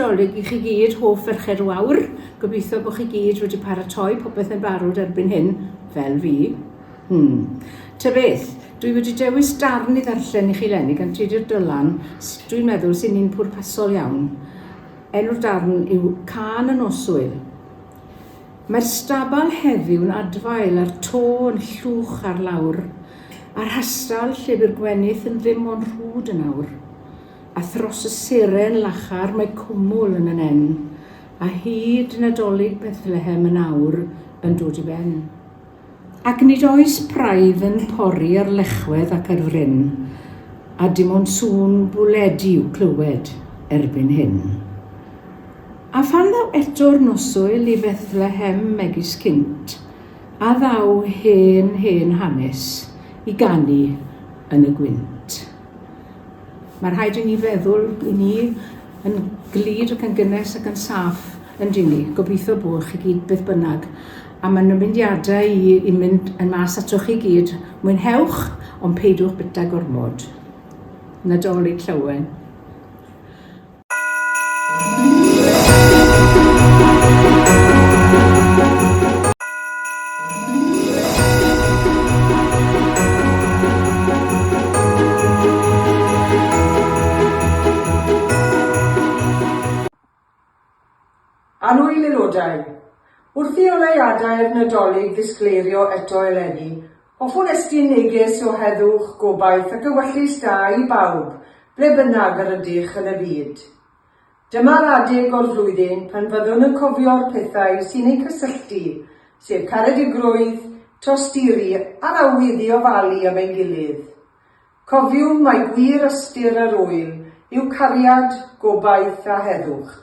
Nadolig i chi gyd hoff ferched o awr. Gobeithio bod chi gyd wedi paratoi popeth yn barod erbyn hyn, fel fi. Ta beth, dwi wedi dewis darn i ddarllen i chi lenni gan Trydydd Dylan, dwi'n meddwl sy'n un pwrpasol iawn. Enw'r darn yw Can y Noswyl. Mae'r stabal heddiw'n adfail a'r to yn llwch ar lawr, a'r hystal lle by'r gwenith yn ddim ond rhwd yn awr. A thros y seren lachar mae cwmwl yn nen, a hyd Nadolig Bethlehem yn awr yn dod i ben. Ac nid oes praidd yn pori ar lechwedd ac ar fryn, a dim ond sŵn bwledi yw clywed erbyn hyn. A phan ddaw eto'r noswyl i Bethlehem megis cynt, a ddaw hen hanes i ganu yn y gwynt. Mae'r rhaid i ni feddwl i ni yn glid ac yn gynnes ac yn saff yn dini. Gobeithio bod chi gyd beth bynnag. A mae'n ymwyndiadau i mynd yn mas atoch chi gyd. Mwynhewch, ond peidwch byta gormod. Nadolig Llawen. Anwyl aelodau, wrth i oleuadau'r Nadolig ddisgleirio eto eleni, hoffwn estyn neges o heddwch, gobaith ac ewyllus da i bawb, ble bynnag yr ydych yn y byd. Dyma'r adeg o'r flwyddyn pan fyddwn yn cofio'r pethau sy'n ei cysylltu, sef caredigrwydd, tosturi a'r awydd i ofalu am ei gilydd. Cofiwm mai gwir ystyr yr wyl yw cariad, gobaith a heddwch.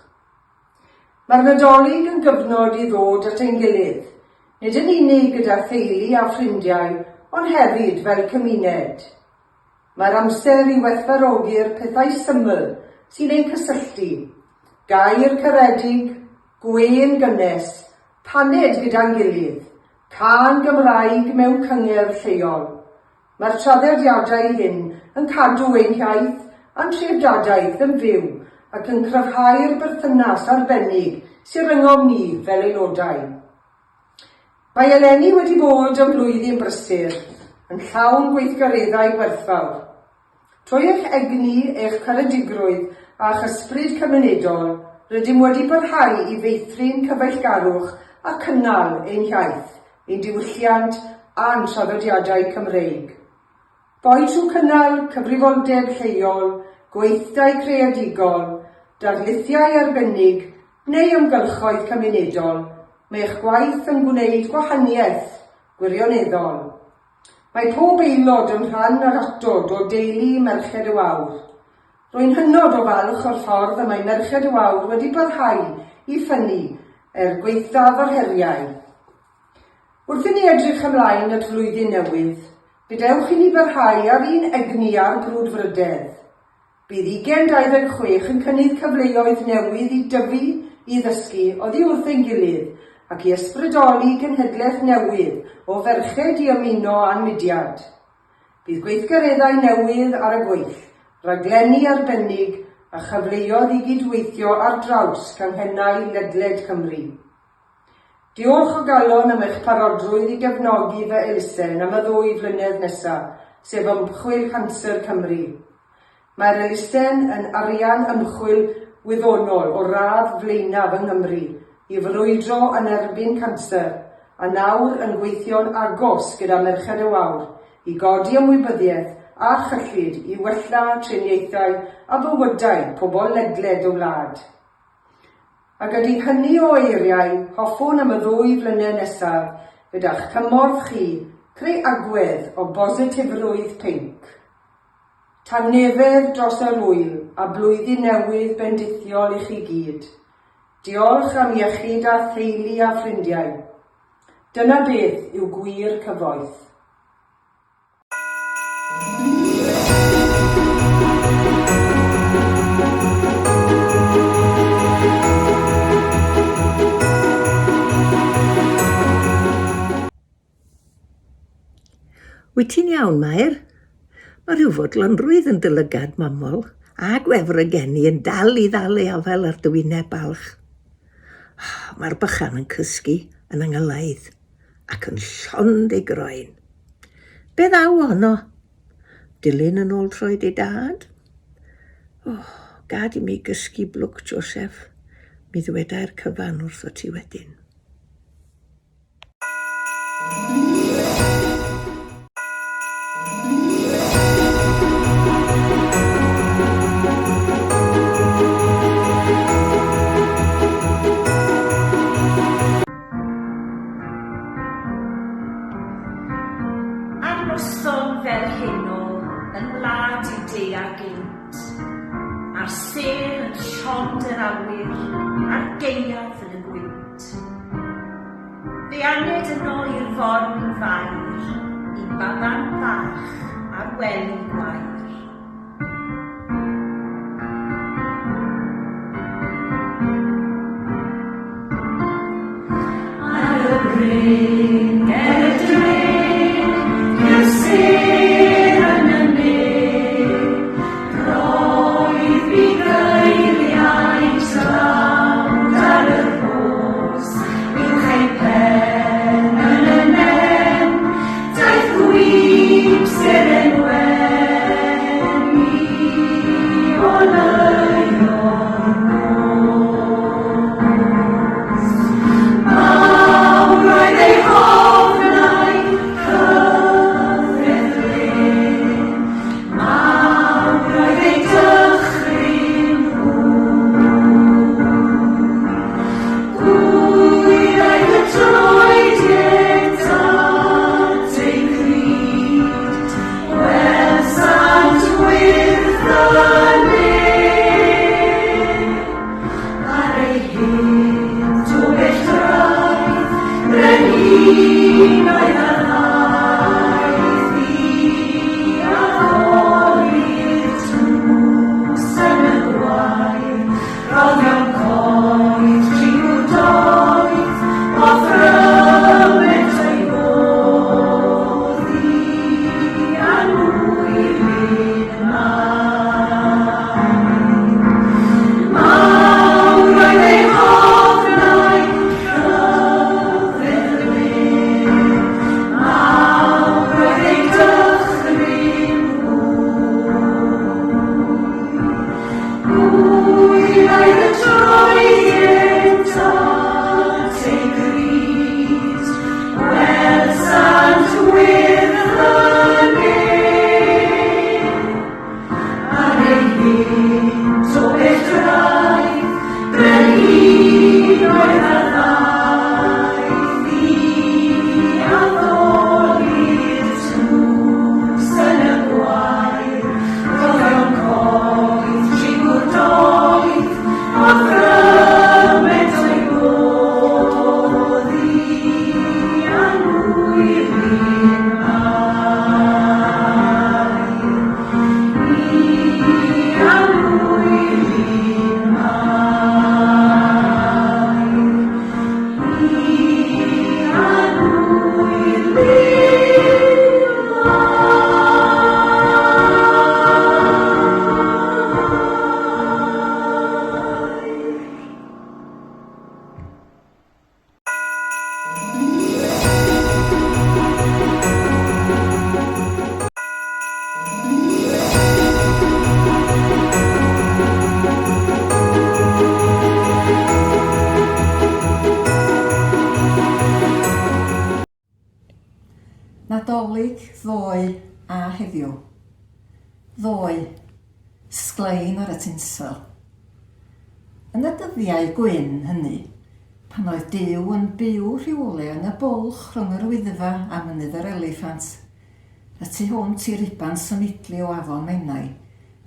Mae'r Nadolig yn gyfnod i ddod at ein gilydd, nid yn unig gyda theulu a ffrindiau, ond hefyd fel cymuned. Mae'r amser i werthfawrogi'r pethau syml sy'n ei cysylltu, gair caredig, gwên gynnes, paned gyda'n gilydd, can Gymraeg mewn cyngerdd lleol. Mae'r traddodiadau hyn yn cadw ein hiaith a'n treftadaeth yn fyw ac yn cryfhau'r berthynas arbennig sy'n ryngom ni fel aelodau. Mae eleni wedi bod yn flwyddyn brysur, yn llawn gweithgareddau werthfawr. Trwy eich egni, eich caredigrwydd a'ch ysbryd cymunedol, rydym wedi parhau i feithrin cyfeillgarwch a cynnal ein hiaith, ein diwylliant a'n traddodiadau Cymreig. Boi trwy cynnal cyfrifoldeb lleol, gweithdai creadigol, darlithiau arbennig neu ymgylchoedd cymunedol, mae eich gwaith yn gwneud gwahaniaeth gwirioneddol. Mae pob aelod yn rhan ar atod o deulu Merched y Wawr. Rwy'n hynod o falch o'r ffordd y mae Merched y Wawr wedi parhau i ffynnu gweithdaf o'r heriau. Wrth i ni edrych ymlaen at flwyddyn newydd, gadewch i ni barhau ar un egni ar brwdfrydedd. Bydd 2026 yn cynnig cyfleoedd newydd i dyfu, i ddysgu, oddi wrth ein gilydd ac i ysbrydoli cenhedlaeth newydd o ferched i ymuno a'n mudiad. Bydd gweithgareddau newydd ar y gweill, raglenni arbennig a chyfleoedd i gydweithio ar draws canghennau ledled Cymru. Diolch o galon am eich parodrwydd i gefnogi fy elusen am y 2 flynedd nesaf, sef ymchwil Canser Cymru. Mae'r elusen yn arian ymchwil wyddonol o radd flaenaf yng Nghymru i frwydro yn erbyn canser, a nawr yn gweithio'n agos gyda Merched y Wawr i godi ymwybyddiaeth a chyllid i wella triniaethau a bywydau pobl ledled o wlad. A gyda hynny o eiriau, hoffwn am y 2 flynedd nesaf gyda'ch cymorth chi creu agwedd o bositifrwydd pinc. Tangnefedd dros yr wyl a blwyddyn newydd bendithiol i chi gyd. Diolch am iechyd a theulu a ffrindiau. Dyna beth yw gwir cyfoeth. Wyt ti'n iawn, Mair? Mae rhyw fodlonrwydd yn dylygad mamol a gwefr y geni yn dal I ddal ei afel ar dywyneb balch. Mae'r bychan yn cysgu yn yngylaidd ac yn llond ei groen. Be ddaw honno? Dilyn yn ôl troed ei dad? Gad I mi gysgu blwc Joseph, mi ddweda'r cyfan wrtho ti wedyn. Arnoson fel heno yn wlad I de a gynt, a'r sêr yn siond yr awyr, a'r gaeaf yn y gwynt. Fe aned yno i'r forn fair, I baban bach a'r wely gwair. Ar y bryn, ger y dren, i'r sêr yn y ne, roedd fi geiriau trawd ar y rhos, uwch ei pen yn y nen, daeth gwyb sy'r enwen I o leio'r nos. Mawr oedd ei hofnau cyfredlen, mawr oedd ei dychryn Gwydd oedd y troed etat ei gryd, wel sant wyrth y ar ei hyn o belldraeth, brenhin oedd yr haith I addoli'r tlws yn y gwair, roddion coed, triw doedd, o ffrymens ei bodd I anwylyn Mawr oedd ei hofnau cyfredlen, mawr oedd ei dychryn Gwydd oedd y troed etat ei gryd, wel sant wyrth y nen. Ar ei hynt o belldraeth, brenhin oedd y ddaeth I addoli'r tlws yn y gwair, roddion coed, triw doedd, o ffrymens ei bodd I anwylyn Nadolig ddoe a heddiw. Ddoe, sglein ar y tinsel. Yn y dyddiau gwyn hynny, pan oedd Duw yn byw rhywle yn y bwlch rhwng yr Wyddfa a mynydd yr Eliffant, y tu hwnt i'r Iban symudlu o Afon Menai,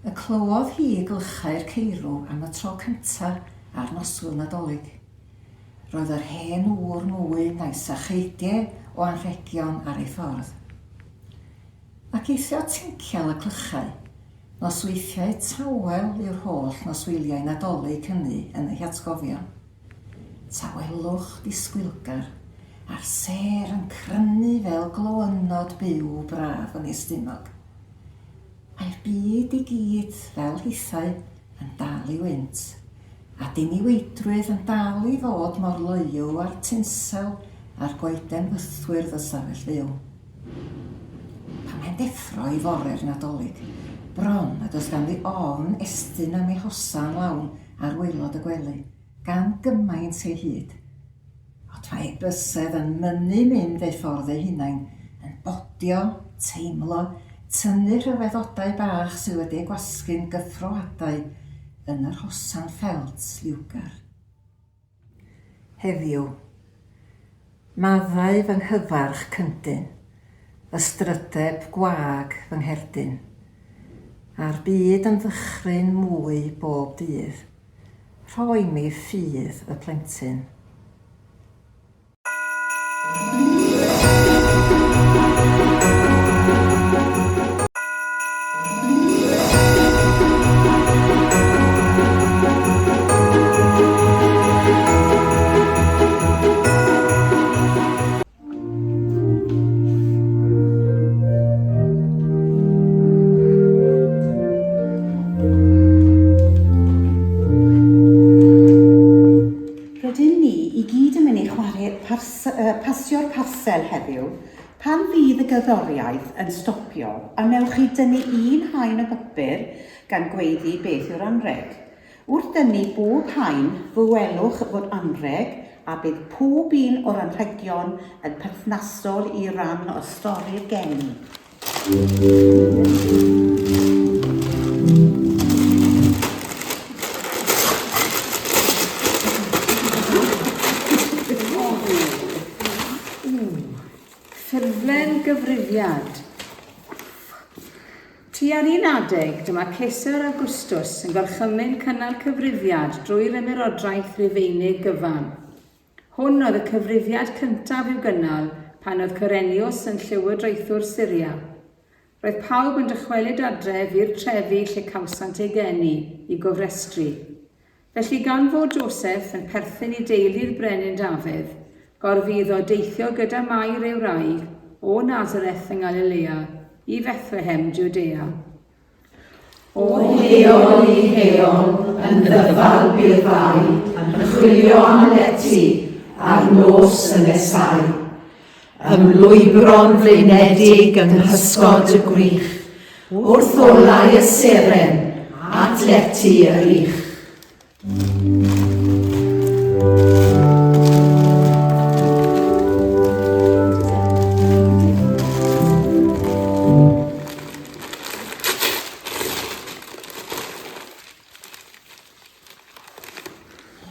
y clywodd hi glychau'r ceirw am y tro cyntaf ar noswyl Nadolig. Roedd yr hen ŵr nwyn a'i sacheidiau o anrhegion ar ei ffordd. Ac eithrio tincial y clychau, nosweithiau tawel yw'r holl nosweiliau Nadolig hynny yn ei atgofion. Tawelwch disgwylgar, a'r ser yn crynu fel glowynod byw braf yn ei stumog. Mae'r byd i gyd fel hithau yn dal i wynt, a dim i weidrwydd yn dal i fod mor loyw a'r tinsel a'r goeden fythwyr ddystafell fyw. Pan mae'n deffro i fore'r Nadolig, bron a does ganddi ofn estyn am ei hosa'n lawn ar waelod y gwely, gan gymaint ei hyd. Ond mae bysedd yn mynnu mynd ei ffordd ei hunain, yn bodio, teimlo, tynnu rhyfeddodau bach sydd wedi gwasgu'n gyffroadau yn yr hosan ffelt liwgar. Heddiw, maddau fy nghyfarch cyndyn, ystrydeb gwag fy ngherdyn, a'r byd yn ddychryn mwy bob dydd, rhoi mi ffydd y plentyn. Pasio'r parsel heddiw, pan fydd y gerddoriaeth yn stopio, a newch chi dynnu un haen o bapur gan gweiddi beth yw'r anreg. Wrth dynnu bob haen, fe welwch fod anreg a bydd pob un o'r anrhegion yn perthnasol i ran o stori'r geni. Ffurflen gyfrifiad. Tua'r un adeg, dyma Cracyr Augustus yn gorchymyn cynnal cyfrifiad drwy'r ymerodraeth Rufeinig gyfan. Hwn oedd y cyfrifiad cyntaf i'w gynnal pan oedd Cyrenius yn llywodraethwr Syria. Roedd pawb yn dychwelyd adref i'r trefi lle cawsant ei geni i gofrestru. Felly gan fod Joseph yn perthyn i deulu'r brenin Dafydd, gorfydd o deithio gyda Mair ei wraig o Nazareth yng Galilea i Bethlehem, Judea. O heol i heol, yn ddyfal by'r fai, yn chwilio am leti a'r nos y nesau. Ymlwybro'n flaenedig yng nghysgod y gwych, wrth olau y seren, at leti y rych.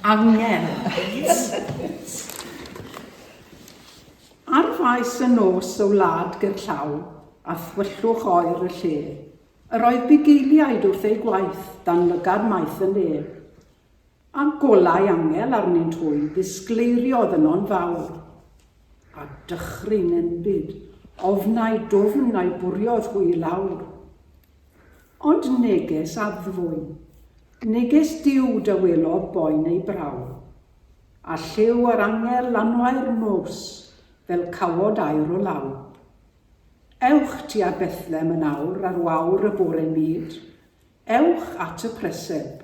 Angel. Ar faes y nos o wlad gerllaw, a thwyllwch oer y lle. Yr oedd bugeiliaid wrth ei gwaith dan lygad maith y le. A golau angel arnyn twy ddisgleiriodd yno'n fawr. A dychryn yn byd, ofnau dofn a'i bwriodd hwy lawr. Ond neges addfwyn. Neges diw dywelo boen ei braw, a lliw yr angel lanwau'r nos fel cawod air o law. Ewch tua Bethlem yn awr ar wawr y bore myd, ewch at y preseb,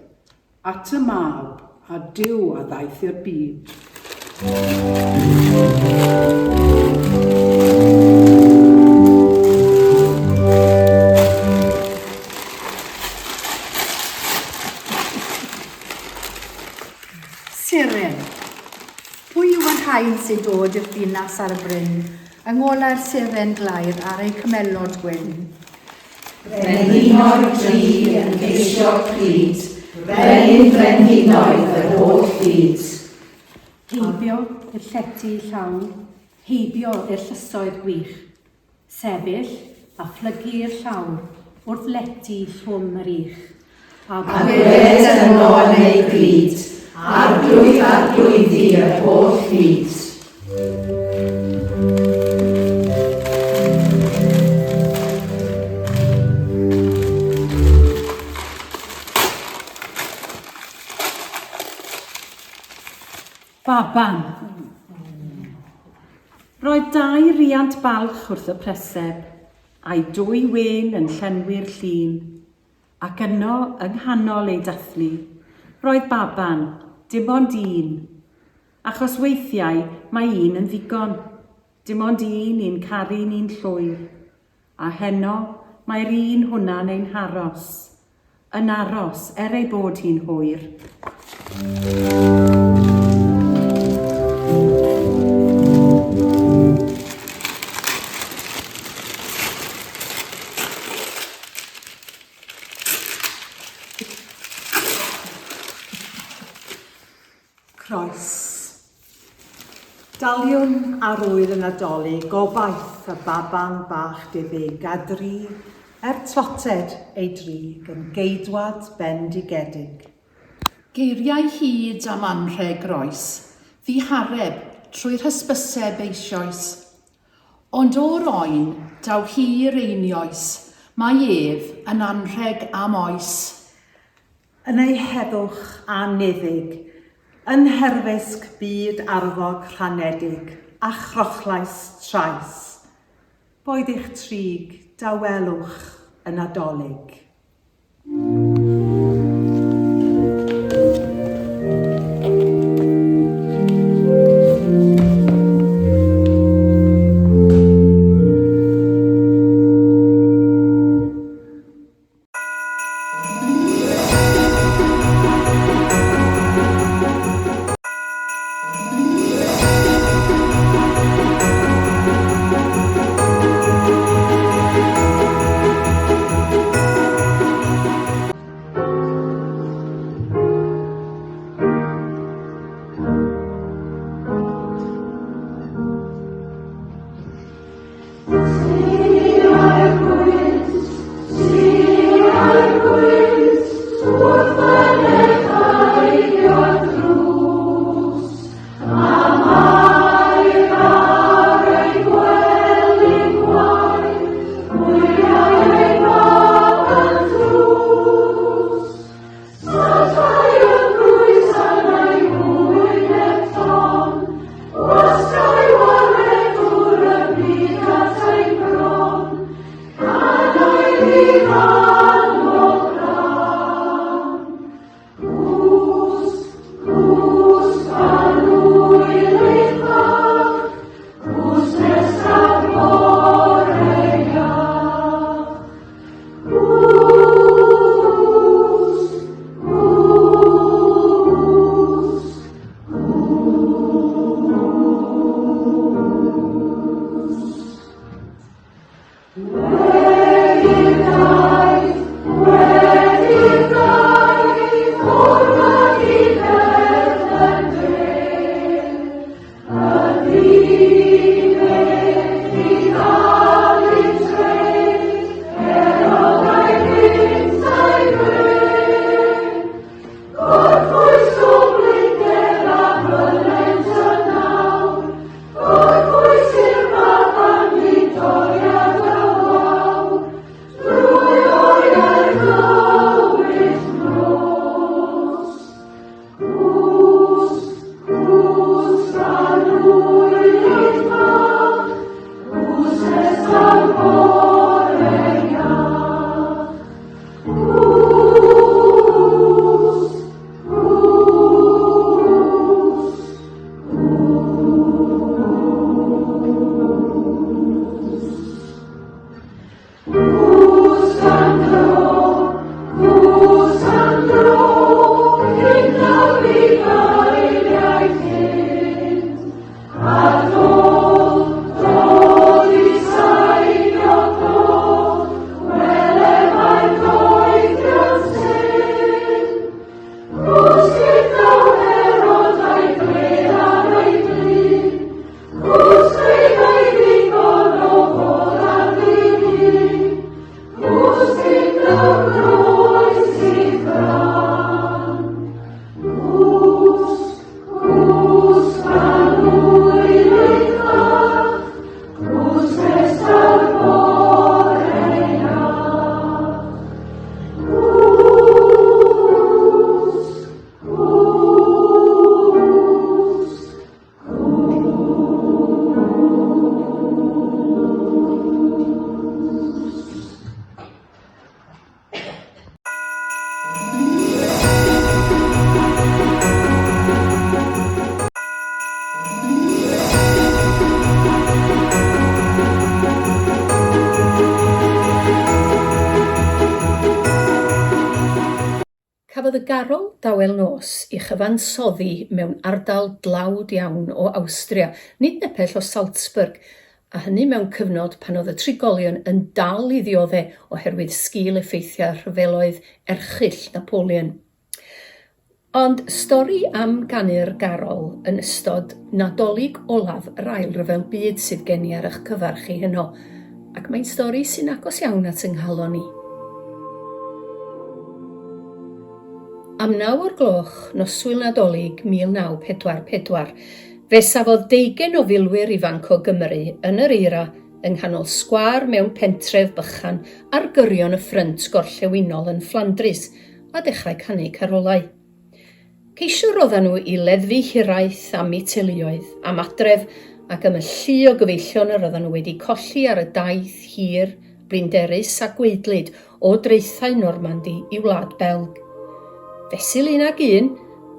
at y mab a diw a ddaeth i'r byd. Siren. Pwy yw yn haen sy'n dod i'r dinas ar y bryn, yng ngolau'r siren glair ar ei cymelod gwyn. Brenhinoedd dri yn geisio pryd, brenin brenhinoedd yr holl byd. Heibio i'r llety llawn, heibio i'r llysoedd gwych. Sefyll a phlygu'r llawr wrth lety llwm yr ich. A gweled yno yn ei glid, arglwyddi yr holl byd. Baban. Roedd dau riant balch wrth y preseb, a'i dwy wen yn llenwi'r llun, ac yno yng nghanol ei dathlu, roedd baban, dim ond un, achos weithiau mae un yn ddigon, dim ond un i'n caru ni'n llwyr, a heno mae'r un hwnna'n ein haros, yn aros ei bod hi'n hwyr. Croes. Daliwn ar ŵyl y Nadolig gobaith y baban bach difig a dri, tlotted ei drig yn geidwad bendigedig. Geiriau hyd am anrheg roes, ddihareb trwy'r hysbyseb eisoes. Ond o'r oen, daw hir einioes, mae ef yn anrheg am oes. Yn ei heddwch a niddig, yn herfysg byd arfog rhanedig a chrochlais trais. Boed eich trig dawelwch y Nadolig. Cafodd y garol dawel nos I chyfansoddi mewn ardal dlawd iawn o Awstria, nid nepell o Salzburg, a hynny mewn cyfnod pan oedd y trigolion yn dal I ddioddau oherwydd sgil effeithiau rhyfeloedd erchyll Napoleon. Ond stori am ganu'r garol yn ystod Nadolig olaf yr ail ryfel byd sydd gen I ar eich cyfarch chi heno, ac mae'n stori sy'n agos iawn at yng nghalon ni. Am 9 o'r gloch noswyl Nadolig 1944, fe safodd 20 o filwyr ifanc o Gymru yn yr eira yng nghanol sgwâr mewn pentref bychan ar gyrion y ffrynt gorllewinol yn Flandris a dechrau canu carolau. Ceisiwr oedden nhw I leddfu hiraeth am eu teuluoedd, am adref ac am y llu o gyfeillion yr oedden nhw wedi colli ar y daith hir, blinderus a gweidlyd o dreithau Normandy I Wlad Belg. Fesul 1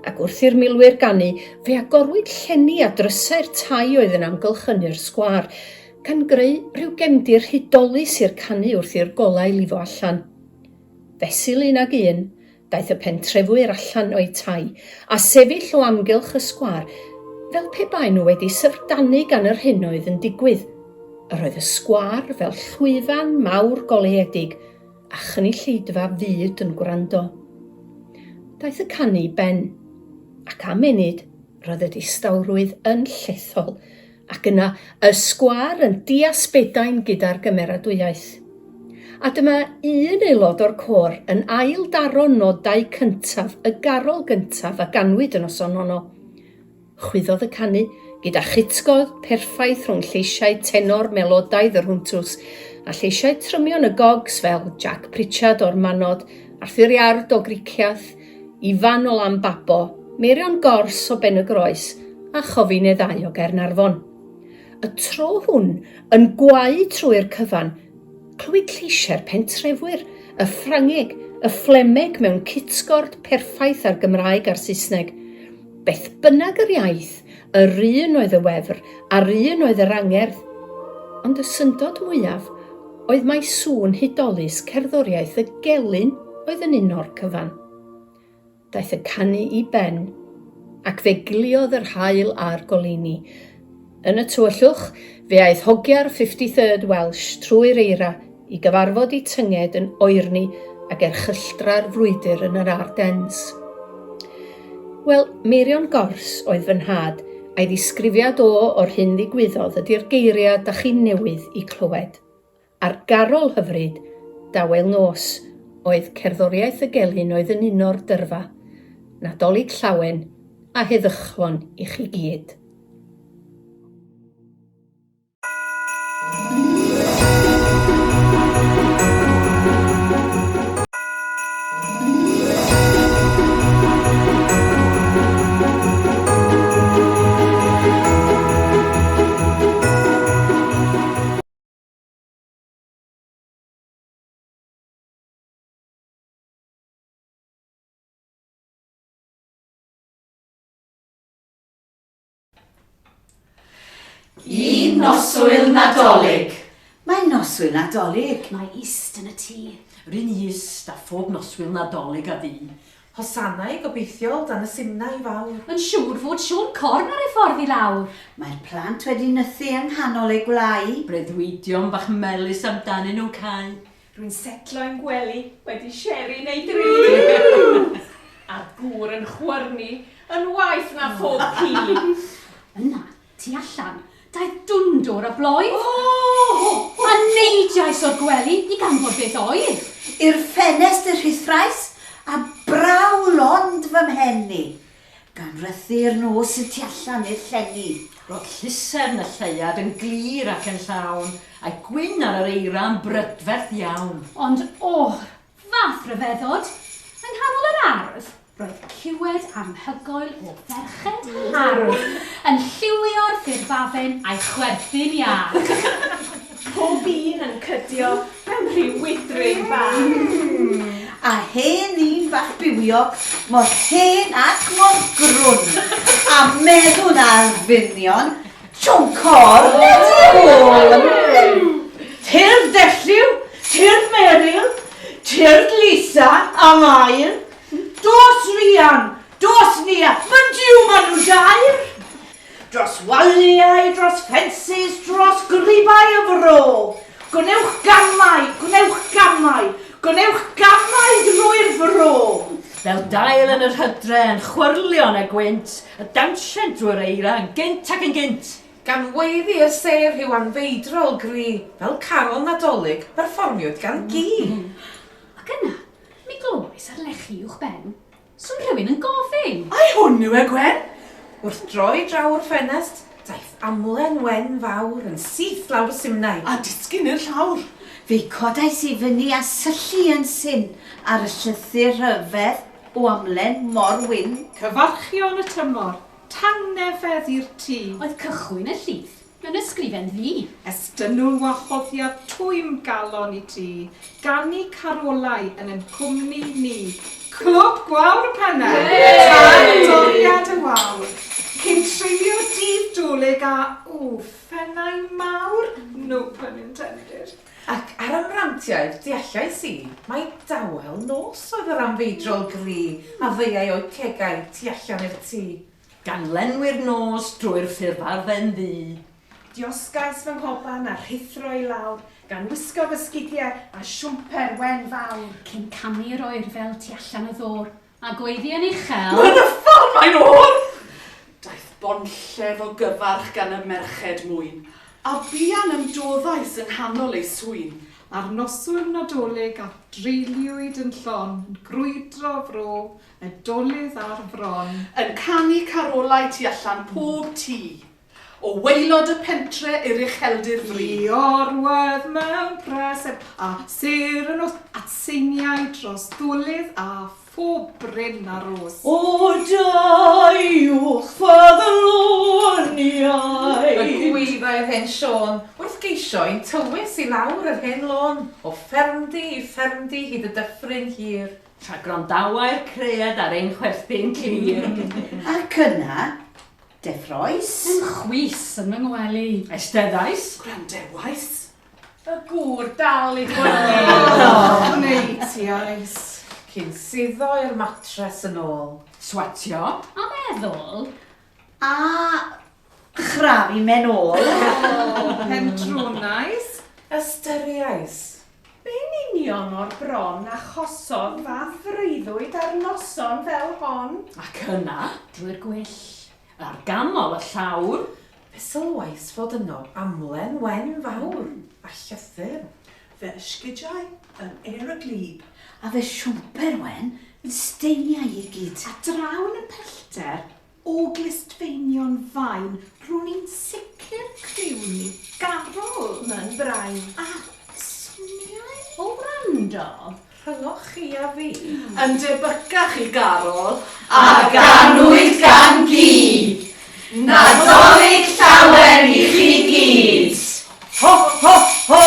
ac wrth i'r milwyr ganu, fe agorwyd llenni a drysau'r tai oedd yn amgylchynu'r sgwâr, gan greu rhyw gefndir hudolus i'r canu wrth i'r golau lifo allan. Fesul 1 daeth y pentrefwyr allan o'i tai, a sefyll o amgylch y sgwâr, fel pe bai nhw wedi syfrdanu gan yr hyn oedd yn digwydd. Yr oedd y sgwâr fel llwyfan mawr goleuedig, a chynulleidfa fyd yn gwrando. Daeth y canu ben, ac am munud roedd y distawrwydd yn llethol, ac yna y sgwâr yn diasbedain gyda'r gymeradwyaeth. A dyma un aelod o'r côr yn ail daro nodau cyntaf, y garol gyntaf a ganwyd yn noson honno. Chwyddodd y canu gyda chytgodd perffaith rhwng lleisiau tenor melodaidd yr hwntws a lleisiau trymion y gogs fel Jack Pritchard o'r Manod, Arthur Iard o Griciath, Ifan o Lambabo, Meirion Gors o Ben y Groes a Chofin e Ddau o Gaernarfon. Y tro hwn yn gwau trwy'r cyfan, clywyd lleisiau'r pentrefwyr, y Ffrangeg, y Flemeg mewn cytgord perffaith ar Gymraeg a'r Saesneg. Beth bynnag yr iaith, yr un oedd y wefr a'r un oedd yr angerdd. Ond y syndod mwyaf oedd mai sŵn hudolus cerddoriaeth y gelyn oedd yn uno'r cyfan. Daeth y canu I ben, ac fe gliodd yr haul a'r goleuni. Yn y tywyllwch, fe aeth hogia'r 53rd Welsh trwy'r eira I gyfarfod I tynged yn oerni ac erchylltra'r frwydr yn yr Ardens. Wel, Meirion Gors oedd fy nhad, a'i ddisgrifiad o'r hyn ddigwyddodd ydy'r geiriau da chi'n newydd I clywed. Ar garol hyfryd, dawel nos, oedd cerddoriaeth y gelyn oedd yn uno'r dyrfa, Nadolig llawen a heddychlon I chi gyd. Un noswyl Nadolig. Mae'n noswyl Nadolig. Mae ist yn y tŷ. Ryn ist a phob noswyl Nadolig a fi. Hosanau gobeithiol dan y simnau fawr. Yn siŵr fod Siôn Corn ar ei ffordd I lawr. Mae'r plant wedi nythu yng nghanol ei gwlau. Breuddwydion bach melys amdanyn nhw cael. Rwy'n setlo yn gwely, wedi sieri neu dri. A gŵr yn chwyrnu, yn waith na phob ci. Yna, tu allan, daeth dwndwr y bloedd. A neidiais o'r gwely I ganfod beth oedd. I'r ffenest y rhithrais a braw lond fy mhenni. Gan rythu'r nos y tu allan i'r llenni. Roedd llusern y lleiad yn glir ac yn llawn, a'i gwyn ar yr eira yn brydferth iawn. Ond fath ryfeddod, yng nghanol yr ardd, roedd clywed anhygoel o ferched hardd yn lliwio'r ffurfafen a'i chwerthin iach. Pob un yn cydio mewn rhyw wydryn bach. A hen un bach biwiog, mor hen ac mor grwn. A meddwl na'r ddynion, Siôn Corn Tyrd Delliw, tyrd Meryl, tyrd Lisa a Mair. Dod bai y fro. Gwnewch gamau, gwnewch gamau, gwnewch gamau drwy'r fro. Fel dail yn yr hydre yn chwyrlio yn y gwynt, y dawnsiant drwy'r eira yn gynt ac yn gynt. Gan weiddi y sef yw anfeidrol gri, fel Carol Nadolig, perfformiwyd gan gi. Ac yna, mi glywais ar lechi uwch ben. Swn rhywun yn gofyn. Ai hwn yw e Gwen? Wrth droi draw'r ffenest, daeth amlen wen fawr yn syth lawr y simnau. A disgyn i'r llawr. Fe codais i fyny a syllu yn syn ar y llythyr rhyfedd o amlen mor wyn. Cyfarchion y tymor, tangnefedd i'r tŷ. Oedd cychwyn y llif yn ysgrifen ddi. Estynw wahoddiad twym galon i ti, gan i Carolau yn ein cwmni ni. Clwb gwawr y pennau, tan doriad y wawr. Cyn treulio dydd dolig a, ffennau mawr, no pun intended. Ac ar ymrantiaid deallais i, mae dawel nos oedd yr anfeidrol gri a ddeiau o'i cegau tu allan i'r tŷ. Gan lenwi'r nos drwy'r ffurfarfen ddi. Diosgais fy nghoban a rhithro i lawr, gan wisgo fy sgidiau a siwmper wen fawr. Cyn camu'r oer fel tu allan y ddôr, a gweiddi yn uchel. Mae'n y ffordd mae'n o'r! Daeth bonllef o gyfarch gan y merched mwyn, a buan ymdoddais yn nghanol ei swyn. A'r noswyr Nadolig a dreiliwyd yn llon, yn grwydro fro, y dolydd ar fron. Yn canu Carolau tu allan pob tŷ, o waelod y pentre i'r ucheldir fri. I orwedd mewn preseb a ser yn at seiniau dros dolydd a phob bryn a ros. O daiwch ffaddeloniau! Y gwyddai'r hen Sion, wrth geisio i'n tywys i lawr yr hen lôn, o ffermdi i ffermdi hyd y dyffryn hir. Tra grondawai'r cread ar ein chwerthin clir. Ac yna, deffroes. Yn chwys yn fy ngwely. Esteddais. Grandewais. Y gŵr dal i gwrdd. Neitiais. Cyn suddo i'r matres yn ôl. Swatio. A meddwl. A chrafu men ôl. Pendrwnais. Ystyriais. Be'n union o'r bron a chosodd fa freuddwyd ar noson fel hon? Ac yna, Drwy'r gwyll. ar ganol y llawr, Fe sylwais fod yno amlen wen fawr a llythyr. Fe ysgidiau yn er y glib. A fe siwmper wen yn steiniau i gyd. A draw yn y pellter, o glistfeinion fain, rwy'n ni'n sicr criw ni garol yn brain. A soniau o wrando. Rhyngwch chi a fi. Yn debycach i garol, A ganwyd gan gi, Nadolig llawer i chi gyd. Ho, ho, ho!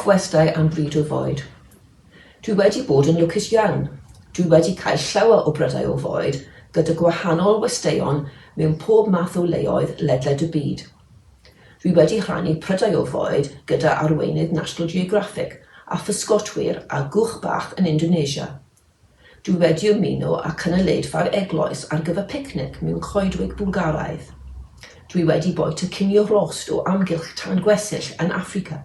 westau am bryd o fwyd. Dwi wedi bod yn lwcus iawn. Dwi wedi cael llawer o brydau o fwyd gyda gwahanol westeion mewn pob math o leoedd ledled y byd. Dwi wedi rhannu prydau o fwyd gyda arweinydd National Geographic a physgotwyr a gwch bach yn Indonesia. Dwi wedi ymuno ac yn y leidfa'r eglwys ar gyfer picnic mewn coedwig Bwlgaraidd. Dwi wedi boed y cinio rost o amgylch tan gwesyll yn Africa,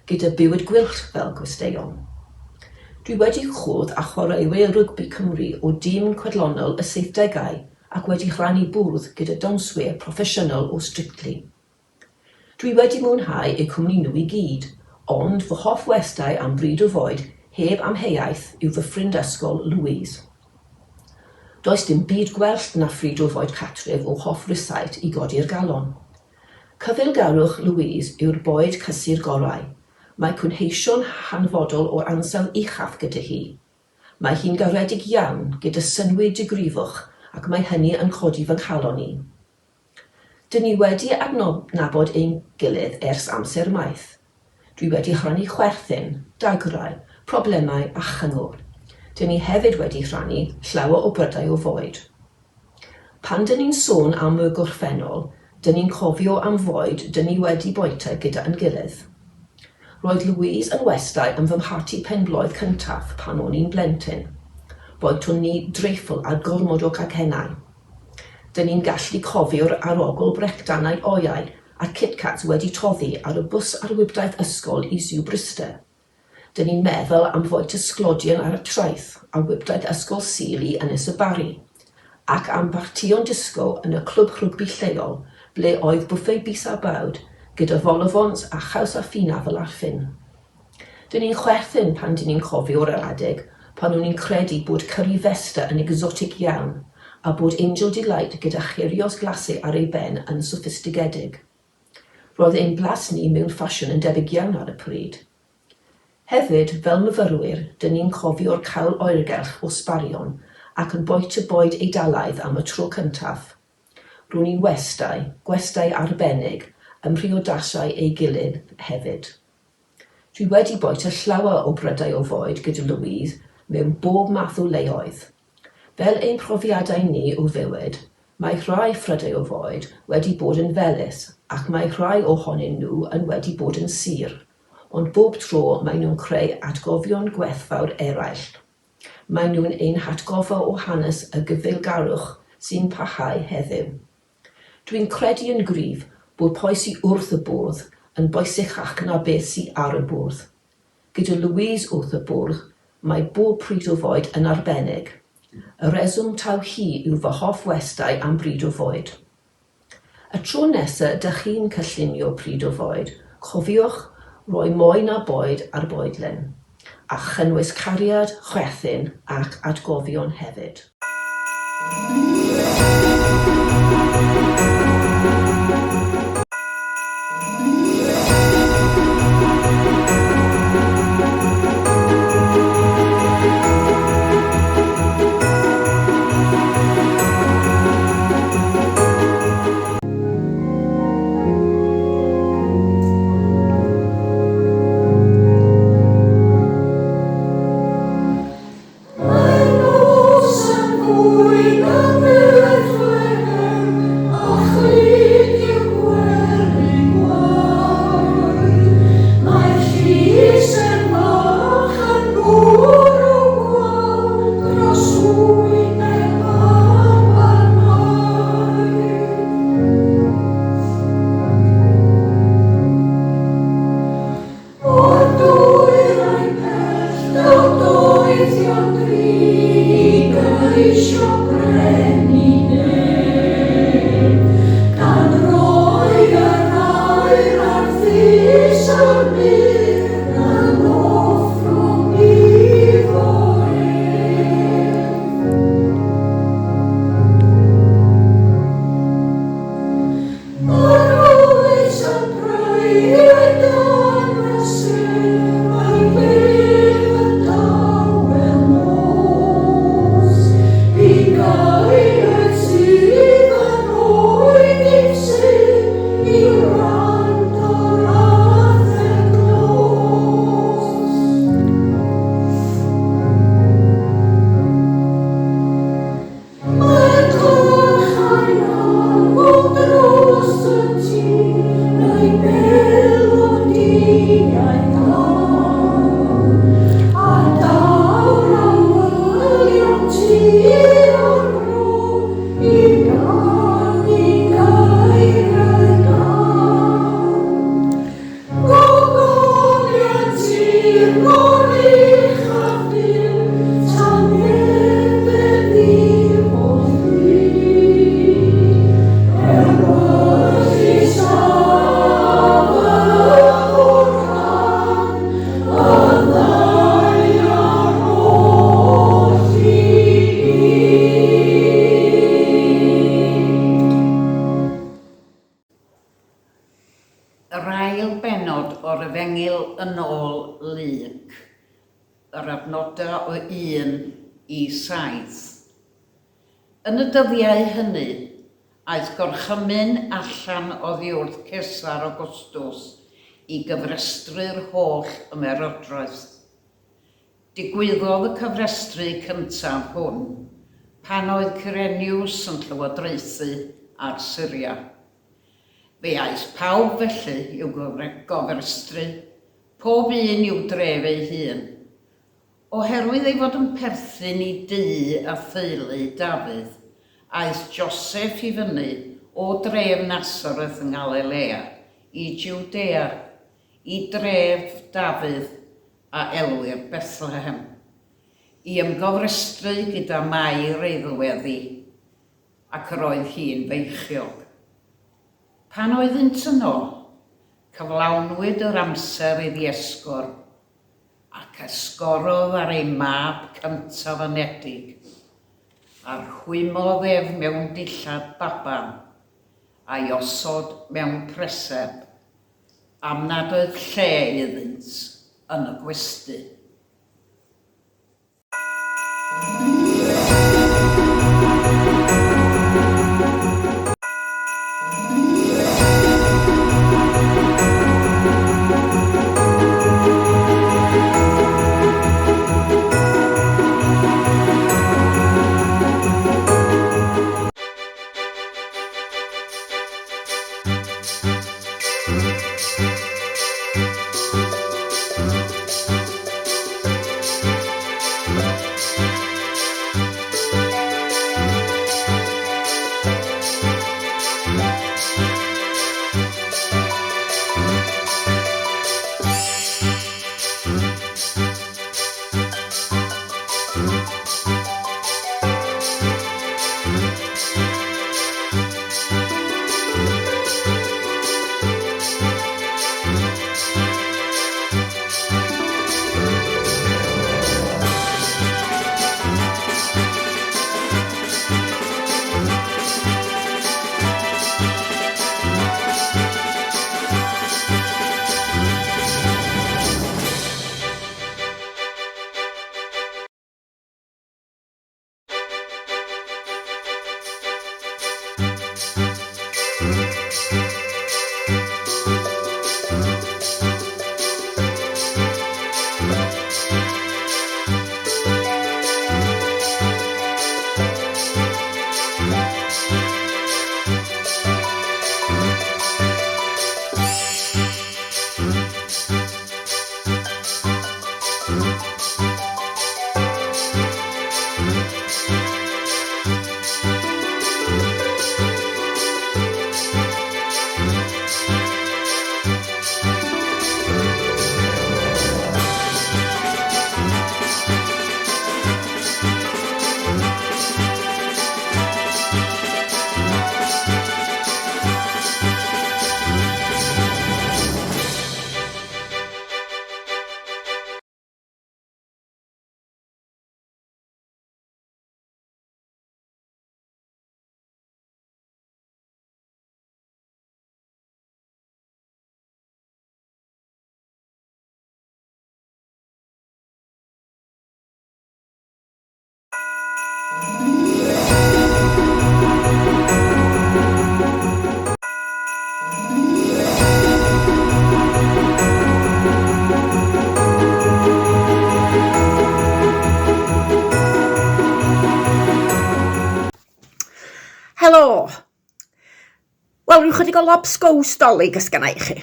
gyda bywyd gwyllt fel gwesteion. Dwi wedi chwrdd â chwaraewyr rygbi Cymru o dîm chwedlonol y 70au ac wedi rhannu bwrdd gyda dawnswyr proffesiynol o Strictly. Dwi wedi mwynhau eu cwmni nhw i gyd, ond fy hoff westau am bryd o fwyd heb amheuaeth yw fy ffrind ysgol Louise. Does dim byd gwell na ffrid o fwyd catref o hoff rysait i godi'r galon. Cyfeilgarwch Louise yw'r boed cysur gorau. Mae cwnheision hanfodol o'r ansawdd uchaf gyda hi. Mae hi'n garedig iawn gyda synwyd digrifwch ac mae hynny yn codi fy nghalon i. Dyn ni wedi adnabod ein gilydd ers amser maith. Dwi wedi rhannu chwerthin, dagrau, problemau a chyngor. Dyn ni hefyd wedi rhannu llawer o brydau o fwyd. Pan dyn ni'n sôn am y gorffennol, dyn ni'n cofio am fwyd dyn ni wedi bwyta gyda yn gilydd. Roedd Louise yn westau yn fy mharti penblwydd cyntaf pan o'n i'n blentyn. Boetwn ni dreifl a gormod o cacennau. Dyn ni'n gallu cofio'r arogl brecdanau oiau a'r KitKats wedi toddi ar y bws arwybdaeth ysgol i Sue Brister. Dyn ni'n meddwl am fwyd ysglodion ar y traeth a wybdaeth ysgol Sealy yn Ysybari, ac am bartion disgo yn y clwb rhwgbi lleol ble oedd bwffei bis a bawd gyda folofons a chaws a ffina fel arffin. Dyn ni'n chwerthin pan dyn ni'n cofio'r yr adeg pan o'n i'n credu bod curry festa yn exotic iawn a bod Angel Delight gyda cheirios glasu ar ei ben yn soffistigedig. Roedd ein blas ni mewn ffasiwn yn debyg iawn ar y pryd. Hefyd, fel myfyrwyr, dyn ni'n cofio'r cawl oergelch o sbarion ac yn boet y boed eidalaidd am y tro cyntaf. Rwy'n ni'n gwestau arbennig, ymrhiodasau ei gilydd hefyd. Dwi wedi boet y llawer o brydau o fwyd gyda Louise mewn bob math o leoedd. Fel ein profiadau ni o fywyd, mae rhai ffrydau o fwyd wedi bod yn felys ac mae rhai ohonyn nhw yn wedi bod yn sur, ond bob tro mae nhw'n creu atgofion gwerthfawr eraill. Mae nhw'n ein hatgoffa o hanes y gyfeilgarwch sy'n parhau heddiw. Dwi'n credu yn gryf bod poesi wrth y bwrdd yn bwysicach na beth sy'n ar y bwrdd. Gyda Louise wrth y bwrdd, mae bob pryd o fwyd yn arbennig. Y reswm taw hi yw fy hoff westau am bryd o fwyd. Y tro nesaf dych chi'n cyllunio pryd o fwyd, cofiwch roi mwy na boed ar boedlen, a chynnwys cariad, chwerthin ac atgofion hefyd. Eisiau ddisgwyl yn ôl lyg, yr adnodau o 1 i 7. Yn y dyddiau hynny, aeth gorchymyn allan oddi wrth Cesar Augustus i gyfrestru'r holl ymerodraeth. Digwyddodd y cyfrestru cyntaf hwn pan oedd Cyreniws yn llywodraethu ar Syria. Fe aeth pawb felly i'w gofrestru, pob un i'w dref ei hun, oherwydd ei fod yn perthyn i dŷ a theulu Dafydd, aeth Joseph i fyny o dref Nazareth yng Nghalilea i Jwdea, i dref Dafydd a elwir Bethlehem, i ymgofrestru gyda Mair ei ddyweddi, ac yr oedd hi'n feichiog. Pan oeddynt yno, cyflawnwyd yr amser iddi esgor, ac esgorodd ar ei mab cyntaf anedig, a'r hwymodd ef mewn dillad baban, a'i osod mewn preseb, am nad oedd lle iddynt yn y gwesty. Helo! Wel, rwy'n chydig o lobsgows dolyg ys gynna i chi.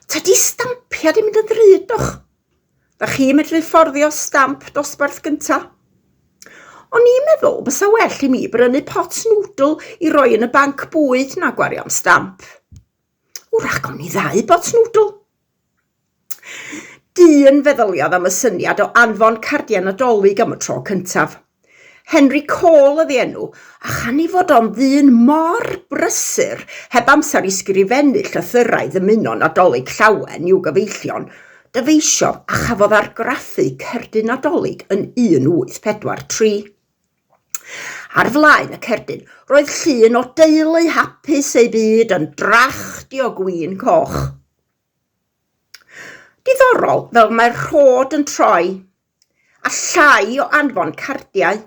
Tydi stampiad i mynd yn ddrud o'ch? Da chi medru fforddio stamp dosbarth gynta? O'n i'n meddwl bysa well i mi brynu pot noodle i roi yn y banc bwyd na gwario am stamp. Wrach gawn ni 2 pot noodle. Dyn feddyliodd am y syniad o anfon cardiau Nadolig am y tro cyntaf. Henry Cole ydi enw, a chani fod o'n ddyn mor brysur heb amser i sgrifennu llythyrau ddymuno Nadolig llawen i'w gyfeillion, dyfeisio a chafodd argraffu cerdyn Nadolig yn 1843. Ar flaen y cerdyn, roedd llun o deulu hapus ei byd yn drachdi o gwin coch. Diddorol fel mae'r rhod yn troi, a llai o anfon cardiau.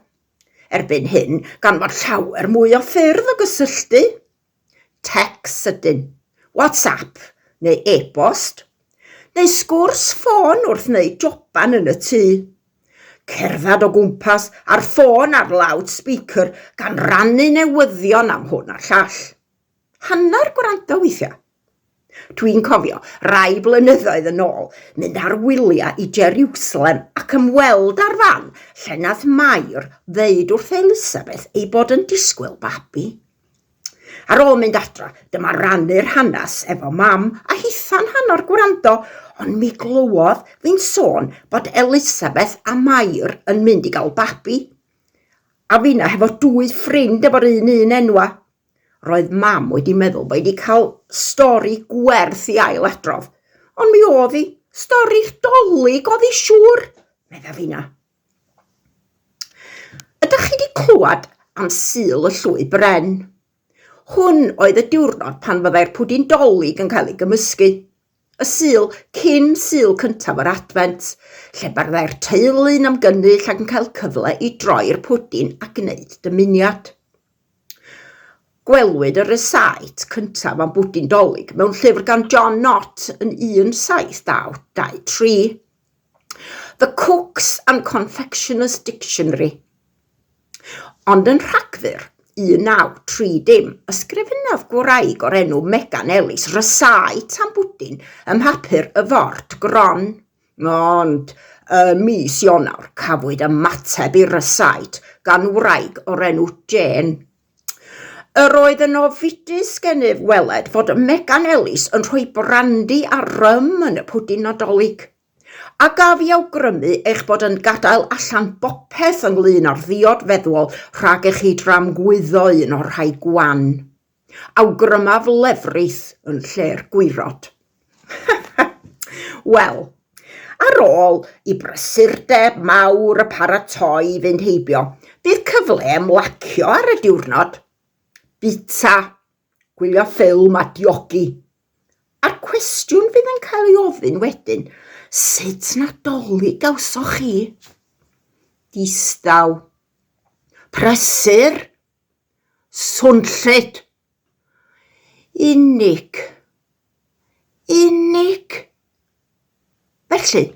Erbyn hyn, gan fod llawer mwy o ffyrdd o gysylltu. Text ydyn, WhatsApp neu e-bost, neu sgwrs ffôn wrth wneud joban yn y tŷ. Cerdded o gwmpas a'r ffôn ar loudspeaker gan rannu newyddion am hwn a'r llall. Hanner gwrando weithiau. Dwi'n cofio rai blynyddoedd yn ôl mynd ar wyliau i Jerusalem ac ymweld ar fan lle nath Mair ddeud wrth Elizabeth ei bod yn disgwyl babi. Ar ôl mynd adra, dyma rannu'r hanes efo mam a hithan hanner gwrando, ond mi glywod fi'n sôn bod Elizabeth a Mair yn mynd i gael babi. A finna hefo 2 ffrind efo'r un enwa. Roedd mam wedi meddwl bod wedi cael stori gwerth i ailadrodd, ond mi oedd hi stori'r Dolig oedd hi siŵr, medda finna. Ydych chi wedi clywed am Sul y Llwy Bren? Hwn oedd y diwrnod pan fyddai'r pwdin Dolig yn cael ei gymysgu. Y Sul cyn Sul cyntaf yr Advent, lle byddai'r teulu'n ymgynnull ac yn cael cyfle i droi'r pwdin a gwneud dymuniad. Gwelwyd y recipe cyntaf am bwdin Dolig mewn llyfr gan John Knott yn 1723. The Cooks and Confectioners Dictionary. Ond yn Rhagfyr 1930, ysgrifennodd gwraig o'r enw Megan Ellis recipe am bwdin ym mhapur y Fort Gron. Ond mis Ionawr cafwyd ymateb i'r recipe gan wraig o'r enw Jane. Yr oedd yn ofidus gennyf weled fod Megan Ellis yn rhoi brandi a rym yn y pwdin Nadolig. A gaf i awgrymu eich bod yn gadael allan bopeth ynglyn â'r ddiod feddwl rhag eich chi dramgwyddo un o'r rhai gwan. Awgrymaf lefrith yn lle'r gwirod. Wel, ar ôl i brysurdeb mawr y paratoi fynd heibio, bydd cyfle ymlacio ar y diwrnod. Bita, gwylio ffilm a diogi. A'r cwestiwn fydd yn cael ei ofyn wedyn, sut Nadolig gawsoch chi? Distaw, prysur, swnllyd, unig. Felly,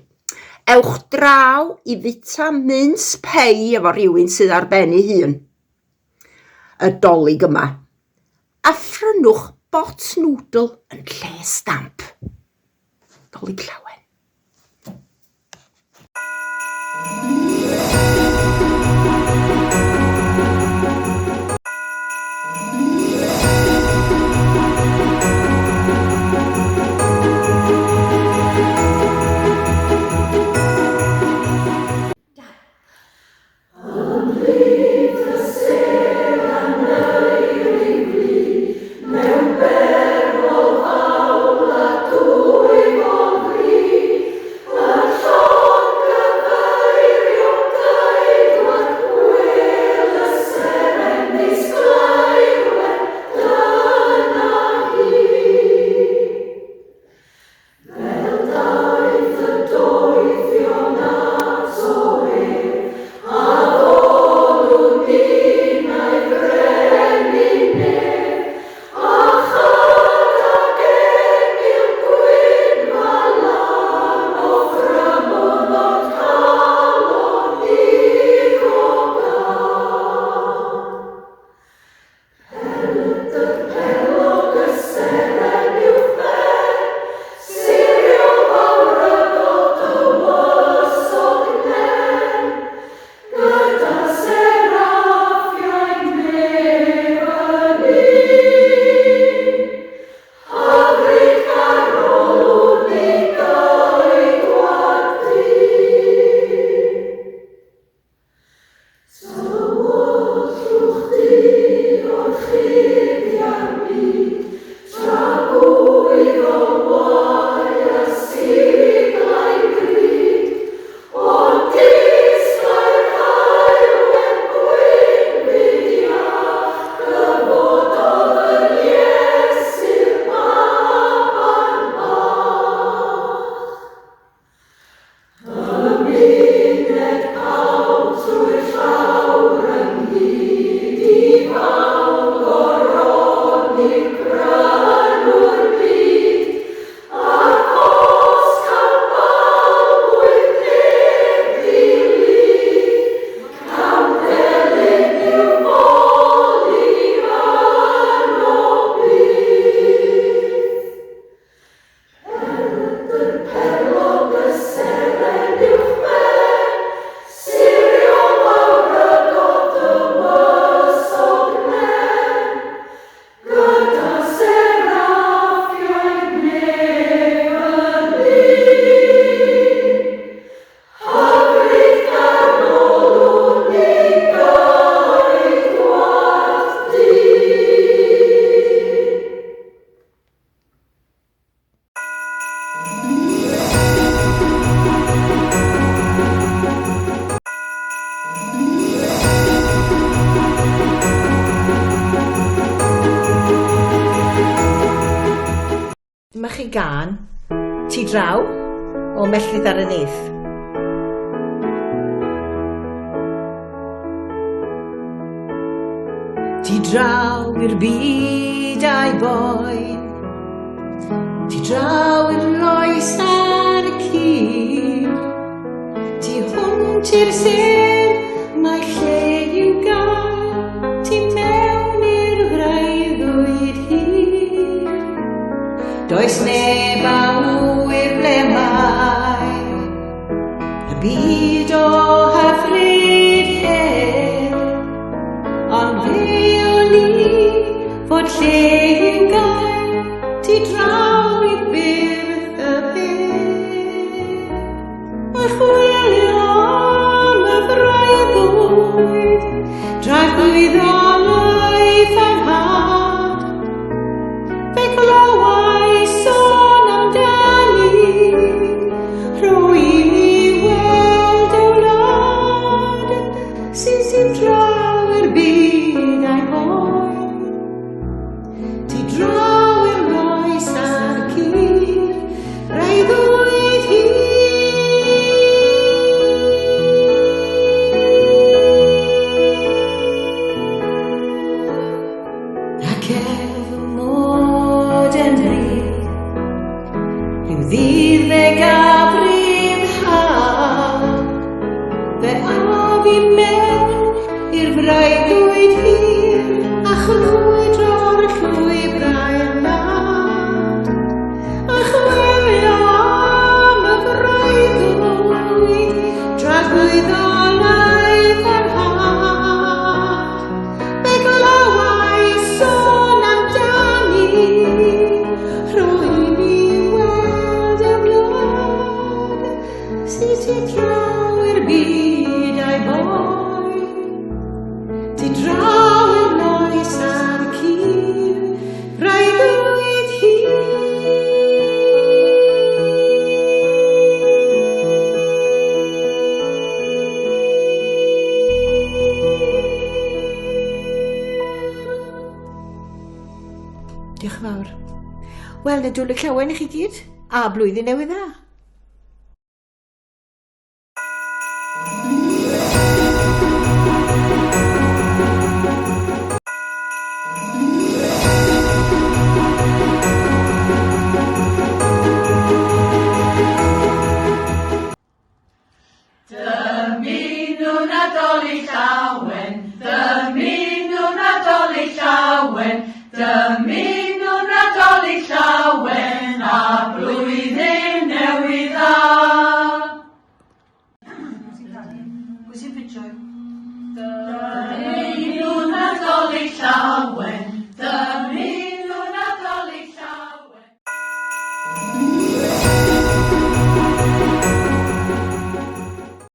ewch draw i fita mince pie efo rhywun sydd ar ben ei hun. Y Dolig yma, a phrynwch bot noodle yn lle stamp. Dolig llawen. i'r gân, ti draw o melltith ar y neth. Ti draw i'r byd a'i boen, ti draw i'r loes ar y cyd, ti hwnt i'r sêr, mae lle i'w gael, ti mewn i'r freuddwyd hir. Does neb a wyr ble mae, y byd o hyfryd her, ond fe o ni fod lle i'w gael, ti draw i byrdd y peth. A chwilio am y freuddwyd, draed gwyddolaeth a'r had, fe glywai sôn amdani, rwy ni weld y wlad, sy'n draw i'r byd a'i boen. Ti draw i'r loes a'r cyd, breuddwyd hir. Ac ef mod yn rydd, rhyw ddydd fe gafrif haf, fe a fi mewn i'r freuddwyd hir, a chlwyd o'r llwybrau'r nad. A chwilio am y freuddwyd, draed gwyddolaeth a'r had, fe glywai sôn amdani, rwy ni weld y wlad, sy'n ti draw i'r byd a'i boen. Ti draw i'r loes a'r cyd, breuddwyd hir. Diolch yn fawr. Wel, Nadolig llawen i chi gyd, a blwyddyn newydd dda. Dymunw Nadolig llawen, dymunw Nadolig llawen, dymunw Nadolig llawen, a blwyddyn newydd dda. Dymunw Nadolig llawen, dymunw Nadolig llawen.